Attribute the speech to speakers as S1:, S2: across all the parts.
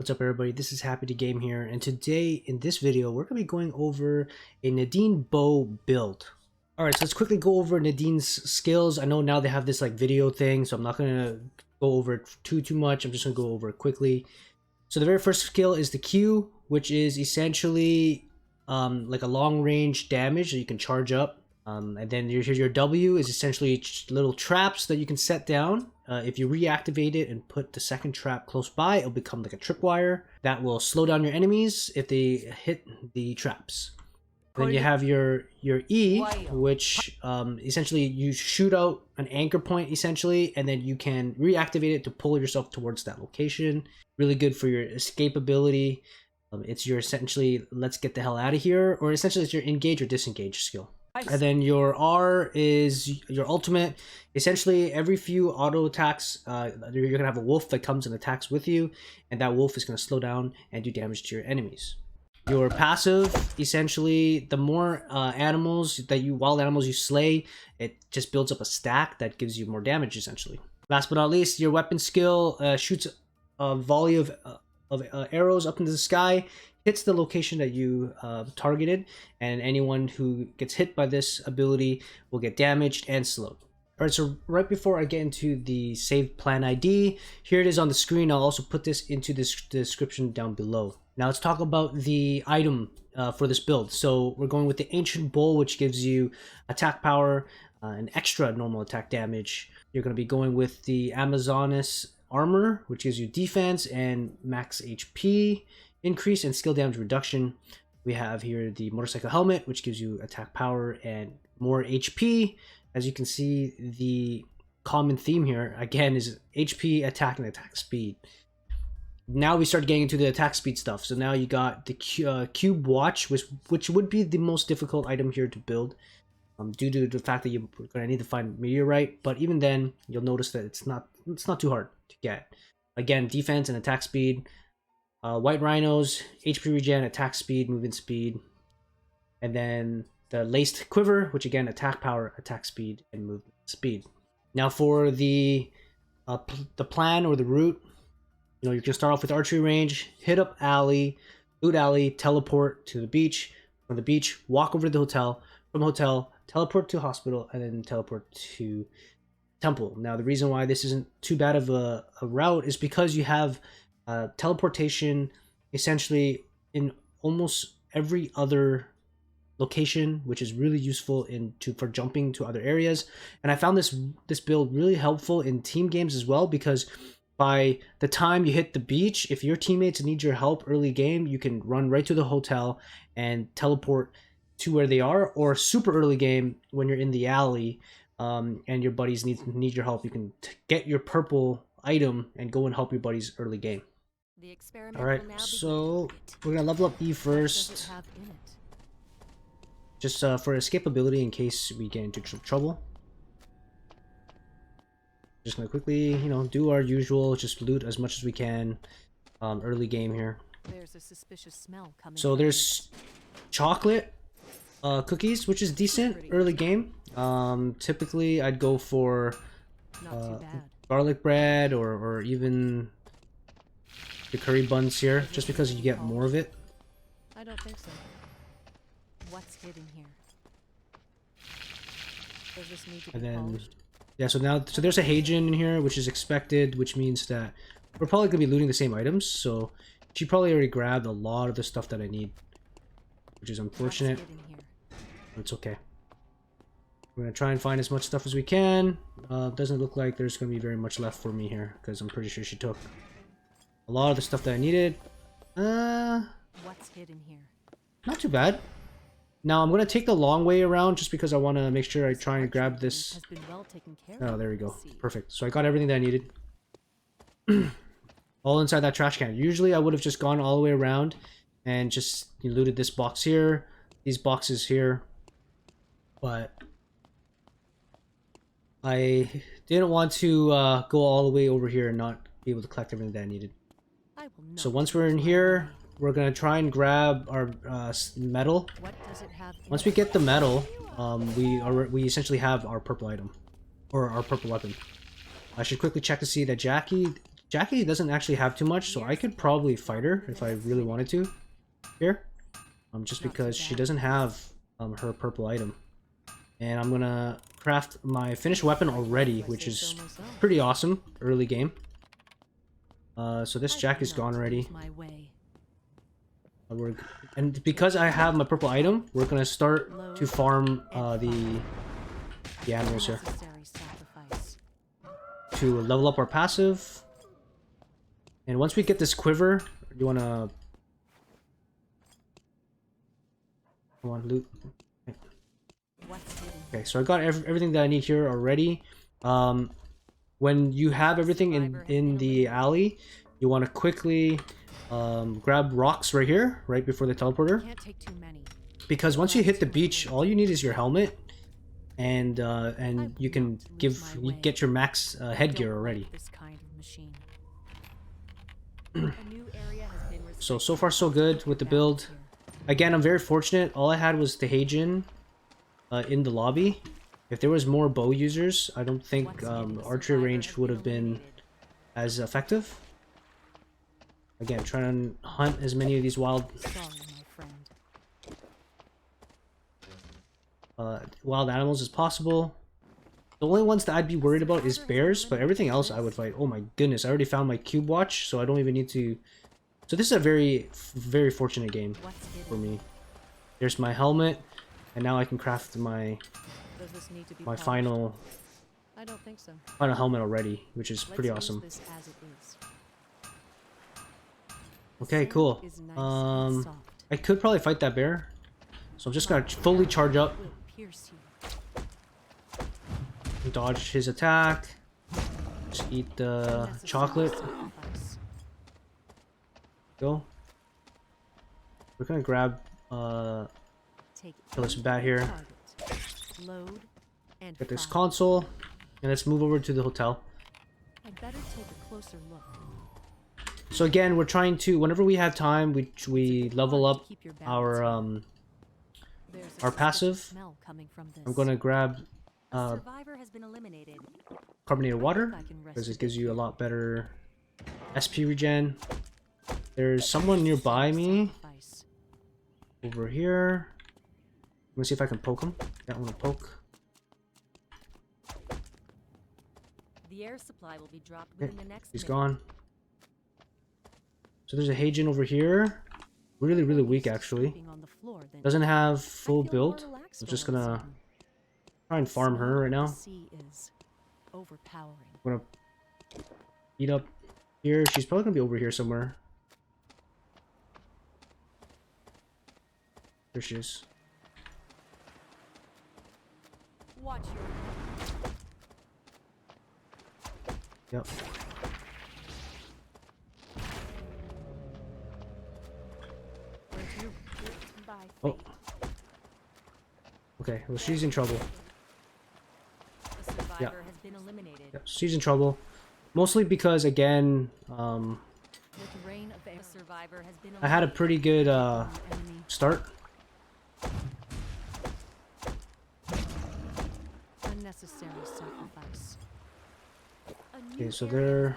S1: What's up everybody, this is Happy to Game here, and today in this video we're going to be going over a Nadine Bow build. Alright, so let's quickly go over Nadine's skills. I know now they have this like video thing, so I'm not going to go over it too much. I'm just going to go over it quickly. So the very first skill is the Q, which is essentially like a long range damage that you can charge up. And then your W is essentially little traps that you can set down. If you reactivate it and put the second trap close by, it'll become like a tripwire that will slow down your enemies if they hit the traps. Then you have your E, which essentially you shoot out an anchor point essentially, and then you can reactivate it to pull yourself towards that location. Really good for your escapability. It's your essentially let's get the hell out of here, or essentially it's your engage or disengage skill. And then your R is your ultimate. Essentially, every few auto attacks, you're gonna have a wolf that comes and attacks with you, and that wolf is gonna slow down and do damage to your enemies. Your passive, essentially, the more wild animals you slay, it just builds up a stack that gives you more damage, essentially. Last but not least, your weapon skill shoots a volley of arrows up into the sky, hits the location that you targeted, and anyone who gets hit by this ability will get damaged and slowed. Alright, so right before I get into the saved plan ID, here it is on the screen. I'll also put this into the description down below. Now let's talk about the item for this build. So we're going with the Ancient Bowl, which gives you attack power and extra normal attack damage. You're going to be going with the Amazoness Armor, which gives you defense and max HP increase and skill damage reduction. We have here the Motorcycle Helmet, which gives you attack power and more HP. As you can see, the common theme here again is HP, attack, and attack speed. Now we start getting into the attack speed stuff. So now you got the Cube Watch, which would be the most difficult item here to build, due to the fact that you're going to need to find meteorite. But even then, you'll notice that it's not too hard to get. Again, defense and attack speed. White Rhinos, HP regen, attack speed, movement speed, and then the Laced Quiver, which again attack power, attack speed, and movement speed. Now for the plan or the route, you can start off with archery range, hit up alley, loot alley, teleport to the beach. From the beach, walk over to the hotel. From hotel, teleport to hospital, and then teleport to temple. Now the reason why this isn't too bad of a route is because you have teleportation essentially in almost every other location, which is really useful for jumping to other areas. And I found this build really helpful in team games as well, because by the time you hit the beach, if your teammates need your help early game, you can run right to the hotel and teleport to where they are. Or super early game, when you're in the alley and your buddies need your help, you can get your purple item and go and help your buddies early game. Alright, so we're gonna level up E first, just for escapability in case we get into trouble. Just gonna quickly, do our usual, just loot as much as we can early game here.
S2: There's a suspicious smell coming.
S1: So there's chocolate cookies, which is decent early game. Typically I'd go for garlic bread or even the curry buns here, just because you get more of it.
S2: I don't think so. What's hidden here? Does this need to be polished?
S1: Yeah, so there's a Hagen in here, which is expected, which means that we're probably gonna be looting the same items. So she probably already grabbed a lot of the stuff that I need, which is unfortunate. It's okay. We're gonna try and find as much stuff as we can. Doesn't look like there's gonna be very much left for me here, because I'm pretty sure she took a lot of the stuff that I needed.
S2: What's hidden here?
S1: Not too bad. Now I'm gonna take the long way around, just because I want to make sure I try and grab this. Oh, there we go. Perfect. So I got everything that I needed. All inside that trash can. Usually I would have just gone all the way around and just looted this box here, these boxes here, but I didn't want to go all the way over here and not be able to collect everything that I needed. So once we're in here, we're gonna try and grab our metal. Once we get the metal, we essentially have our purple item, or our purple weapon. I should quickly check to see that Jackie Jackie doesn't actually have too much, so I could probably fight her if I really wanted to here. Just because she doesn't have her purple item. And I'm gonna craft my finished weapon already, which is pretty awesome early game. So this Jack is gone already. And because I have my purple item, we're gonna start to farm the animals here to level up our passive. And once we get this quiver, you wanna come on, loot. Okay, so I got everything that I need here already. When you have everything in the alley, you want to quickly grab rocks right here, right before the teleporter. Because once you hit the beach, all you need is your helmet, and you can get your max headgear already. So far so good with the build. Again, I'm very fortunate. All I had was the Heijin in the lobby. If there was more bow users, I don't think archery range would have been as effective. Again, trying to hunt as many of these wild animals as possible. The only ones that I'd be worried about is bears, but everything else I would fight. Oh my goodness, I already found my cube watch, so I don't even need to... So this is a very, very fortunate game for me. There's my helmet, and now I can craft my final helmet already, which is pretty awesome. Okay, cool. I could probably fight that bear, so I'm just gonna fully charge up, dodge his attack, just eat the chocolate. Go. We're gonna grab kill this bat here. Get this console, and let's move over to the hotel. So again, we're trying to, whenever we have time, we level up our passive. I'm gonna grab carbonated water because it gives you a lot better SP regen. There's someone nearby me over here. Let me see if I can poke him. Yeah, I want to poke.
S2: The air supply will be dropped within the next
S1: he's gone. So there's a Heijin over here. Really, really weak actually. Doesn't have full build. I'm just gonna try and farm her right now. I'm gonna eat up here. She's probably gonna be over here somewhere. There she is.
S2: Watch your...
S1: Yep. Oh. Okay, well she's in trouble. Yeah. Yep, she's in trouble. Mostly because, again, I had a pretty good start. Okay, so there's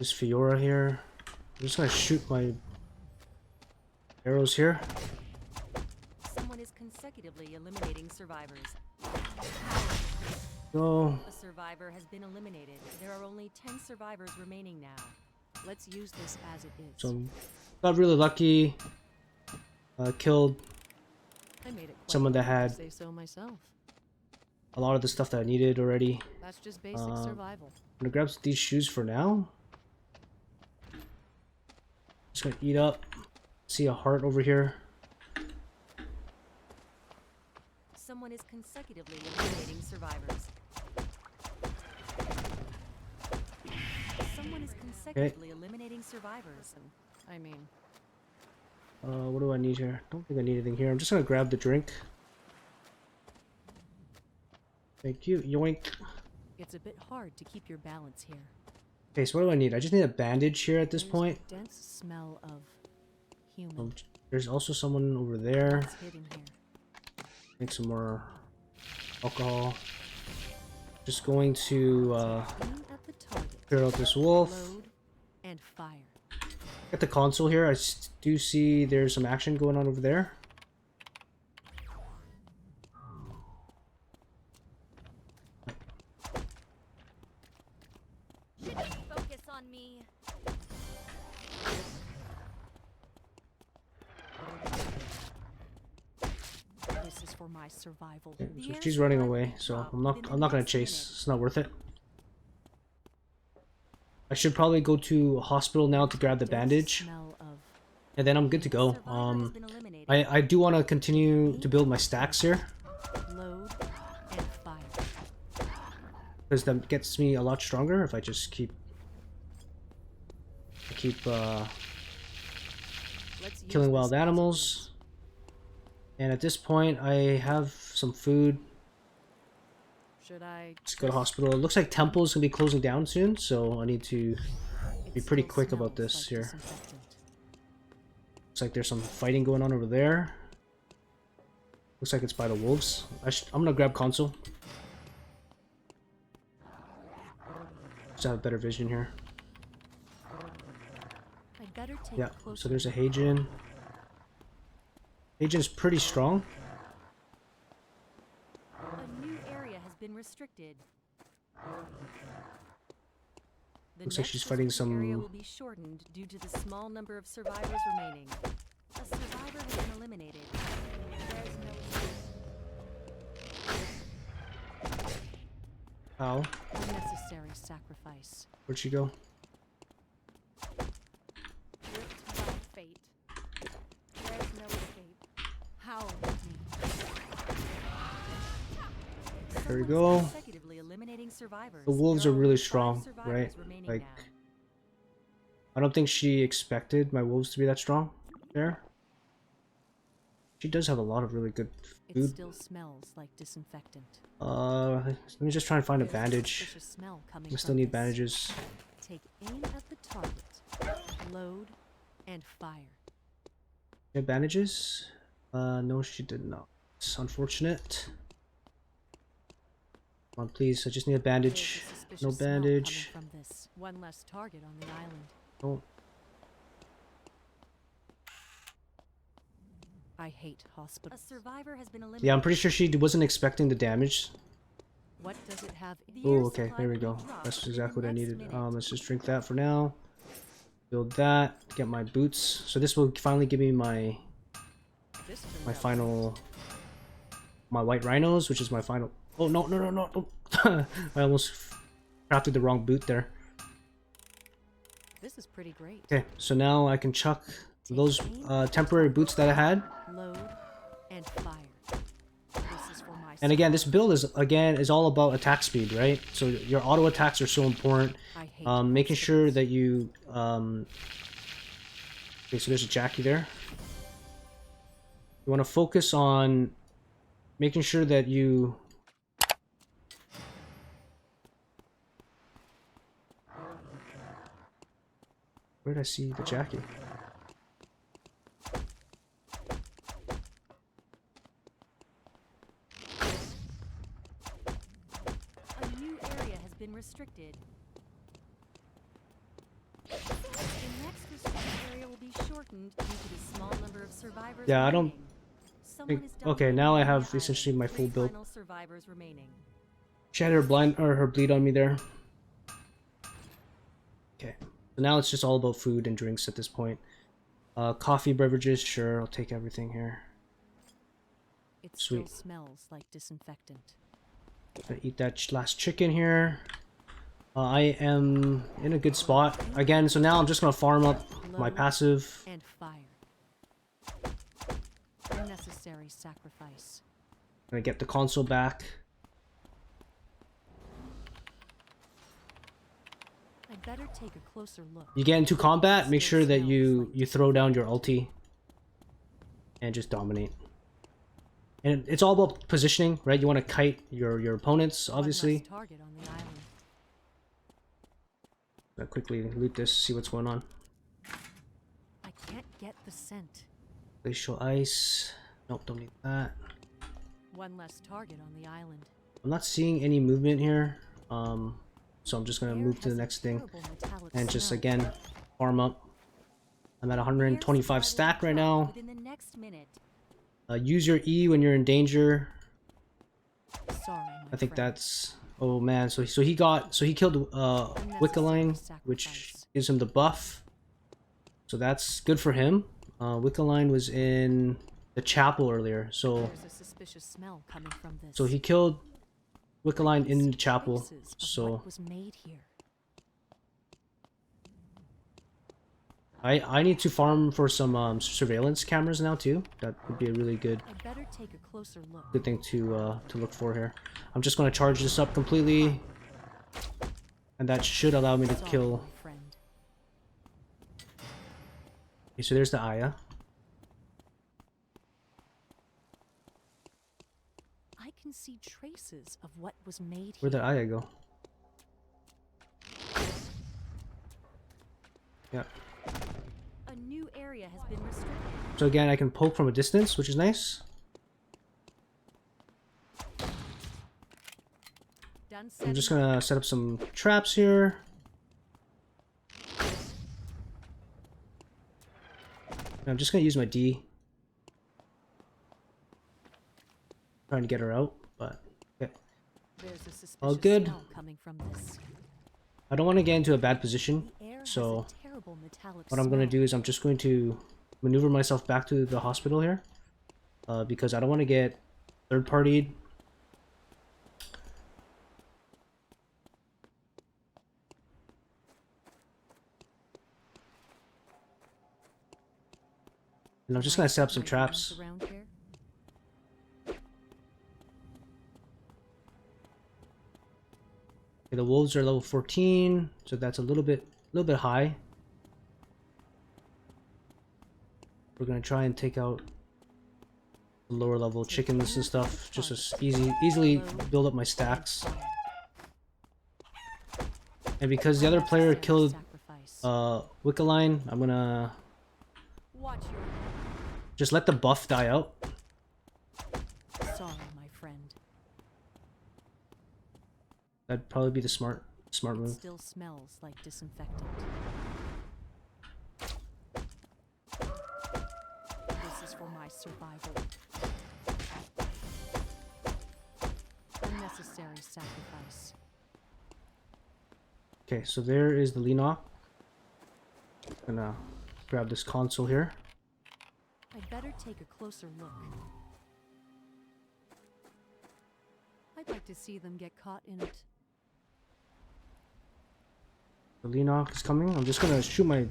S1: Fiora here. I'm just gonna shoot my arrows here.
S2: Someone is consecutively eliminating survivors.
S1: Go.
S2: A survivor has been eliminated. There are only 10 survivors remaining now. Let's use this as it is.
S1: So got really lucky. Killed someone that had a lot of the stuff that I needed already.
S2: That's just basic survival.
S1: I'm gonna grab these shoes for now. Just gonna eat up. See a heart over here.
S2: Someone is consecutively eliminating survivors. Someone is consecutively eliminating survivors. I mean,
S1: what do I need here? Don't think I need anything here. I'm just gonna grab the drink. Thank you. Yoink.
S2: It's a bit hard to keep your balance here.
S1: Okay, so what do I need? I just need a bandage here at this point.
S2: Dense smell of human.
S1: There's also someone over there. Make some more alcohol. Just going to
S2: at the target.
S1: Clear out this wolf.
S2: Load and fire.
S1: Get the console here. I do see there's some action going on over there.
S2: Focus on me. This is for my survival.
S1: So she's running away, so I'm not gonna chase. It's not worth it. I should probably go to a hospital now to grab the bandage, and then I'm good to go. I do want to continue to build my stacks here, because that gets me a lot stronger if I just keep killing wild animals. And at this point, I have some food. Let's go to hospital. It looks like Temple's gonna be closing down soon, so I need to be pretty quick about this here. Looks like there's some fighting going on over there. Looks like it's by the wolves. I'm gonna grab console. Just have better vision here. Yeah, so there's a Hagin. Hagin's pretty strong.
S2: Been restricted.
S1: Looks like she's fighting some.
S2: Area will be shortened due to the small number of survivors remaining. A survivor has been eliminated.
S1: Ow.
S2: Unnecessary sacrifice.
S1: Where'd she go?
S2: Gripped by fate. There's no escape. How?
S1: There we go. The wolves are really strong, right? Like, I don't think she expected my wolves to be that strong there. She does have a lot of really good food.
S2: It still smells like disinfectant.
S1: Let me just try and find a bandage. I still need bandages.
S2: Take aim at the target. Load and fire.
S1: Yeah, bandages? No, she did not. It's unfortunate. Come on, please. I just need a bandage. No bandage.
S2: From this. One less target on the island.
S1: Oh.
S2: I hate hospitals. A survivor has been eliminated.
S1: Yeah, I'm pretty sure she wasn't expecting the damage.
S2: What does it have?
S1: Oh, okay. There we go. That's exactly what I needed. Let's just drink that for now. Build that. Get my boots. So this will finally give me my final, my white rhinos, which is my final. Oh, no, no, no, no. I almost crafted the wrong boot there.
S2: This is pretty great.
S1: Okay, so now I can chuck those temporary boots that I had.
S2: Load and fire. This is for my
S1: and again, this build is all about attack speed, right? So your auto attacks are so important. Making sure that you okay, so there's a Jackie there. You want to focus on making sure that you where did I see the Jackie?
S2: A new area has been restricted. The next restricted area will be shortened due to the small number of survivors.
S1: Yeah, I don't
S2: think.
S1: Okay, now I have essentially my full build.
S2: Survivors remaining.
S1: She had her blind or her bleed on me there. Okay. So now it's just all about food and drinks at this point. Coffee, beverages, sure, I'll take everything here.
S2: It
S1: Sweet.
S2: still smells like disinfectant.
S1: Gonna eat that last chicken here. I am in a good spot again. So now I'm just gonna farm up my passive.
S2: And fire. Unnecessary sacrifice.
S1: Gonna get the console back.
S2: I'd better take a closer look.
S1: You get into combat, make sure that you throw down your ulti and just dominate. And it's all about positioning, right? You want to kite your opponents, obviously.
S2: Target on the island.
S1: I'll quickly loot this, see what's going on.
S2: I can't get the scent.
S1: Glacial ice. Nope, don't need that.
S2: One less target on the island.
S1: I'm not seeing any movement here. So I'm just gonna
S2: Air
S1: move to
S2: has
S1: the
S2: a
S1: next thing
S2: terrible metallic
S1: and just
S2: smell.
S1: again farm up. I'm at
S2: The air
S1: 125
S2: supply will
S1: stack
S2: be
S1: right
S2: dropped
S1: now.
S2: within the next minute.
S1: Use your E when you're in danger.
S2: Sorry,
S1: I
S2: my
S1: think
S2: friend.
S1: that's, oh man, so he killed
S2: Unnecessary
S1: Wickeline, which
S2: sacrifice.
S1: gives him the buff. So that's good for him. Wickeline was in the chapel earlier, so
S2: There's a suspicious smell coming from this.
S1: he killed
S2: I
S1: Wickeline
S2: can
S1: in
S2: see
S1: the chapel.
S2: traces of
S1: So
S2: what was made here.
S1: I need to farm for some surveillance cameras now too. That would be a really good
S2: I'd better take a closer look.
S1: thing to look for here. I'm just gonna charge this up completely, and that should allow me to
S2: Sorry,
S1: kill.
S2: my friend.
S1: Okay, so there's the Aya.
S2: I can see traces of what was made
S1: Where'd
S2: here.
S1: the Aya go? Yeah.
S2: A new area has been restricted.
S1: So again, I can poke from a distance, which is nice.
S2: Done
S1: I'm just
S2: setting up.
S1: gonna set up some traps here. And I'm just gonna use my D. Trying to get her out, but okay.
S2: There's a suspicious
S1: All good.
S2: smell coming from this.
S1: I don't want to get into a bad position,
S2: The air
S1: so
S2: has a terrible metallic
S1: what I'm gonna
S2: smell.
S1: do is I'm just going to maneuver myself back to the hospital here, because I don't want to get third-partied. And I'm just gonna set up some
S2: Nice
S1: traps.
S2: around here.
S1: Okay, the wolves are level 14, so that's a little bit high. We're gonna try and take out the lower level chickens and stuff, just to easily build up my stacks. And because the other player killed
S2: Sacrifice.
S1: Wickeline, I'm gonna
S2: Watch your
S1: just let the buff die out.
S2: sorry, my friend.
S1: That'd probably be the smart
S2: It
S1: move.
S2: still smells like disinfectant. This is for my survival. Unnecessary sacrifice.
S1: Okay, so there is the Leenock. Gonna grab this console here.
S2: I'd better take a closer look. I'd like to see them get caught in it.
S1: The Leenock is coming. I'm just gonna shoot my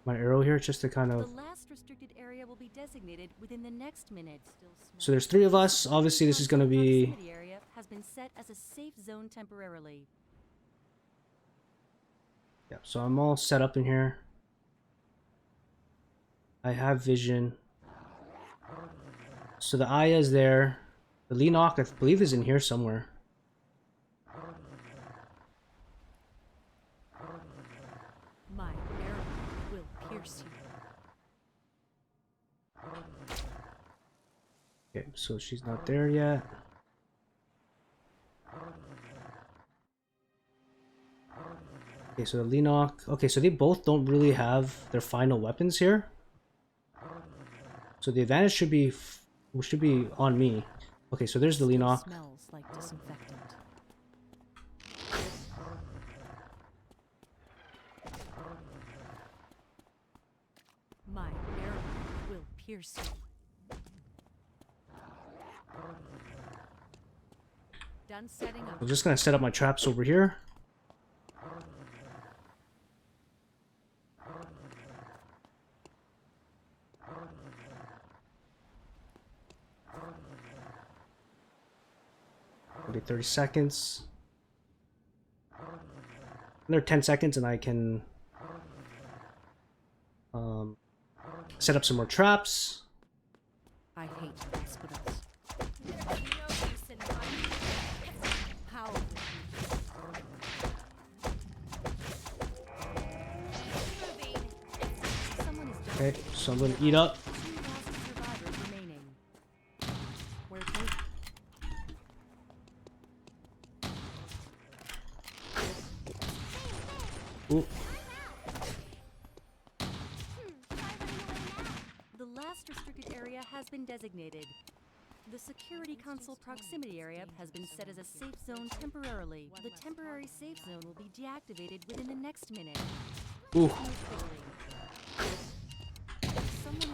S1: arrow here just to kind
S2: The
S1: of.
S2: last restricted area will be designated within the next minute.
S1: So there's 3 of us. Obviously, this is gonna be.
S2: Proximity area has been set as a safe zone temporarily.
S1: Yeah, so I'm all set up in here. I have vision. So the Aya is there. The Leenock, I believe, is in here somewhere.
S2: My arrow will pierce you.
S1: Okay, so she's not there yet. Okay, so the Leenock. Okay, so they both don't really have their final weapons here. So the advantage should be on me. Okay, so there's the
S2: Still
S1: Leenock.
S2: smells like disinfectant. My arrow will pierce you. Done setting up.
S1: I'm just gonna set up my traps over here. Maybe 30 seconds. Another 10 seconds and I can set up some more traps.
S2: I hate hospitals. How? Someone is
S1: Okay, so I'm gonna eat up.
S2: 2,000 survivors remaining. Where to? last restricted area has been designated. The security console proximity area has been set as a safe zone temporarily. The temporary safe zone will be deactivated within the next minute.
S1: Ooh.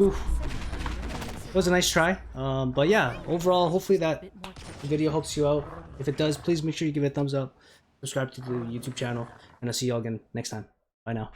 S1: Ooh. It was a nice try. But yeah, overall, hopefully that video helps you out. If it does, please make sure you give it a thumbs up, subscribe to the YouTube channel, and I'll see you all again next time. Bye now.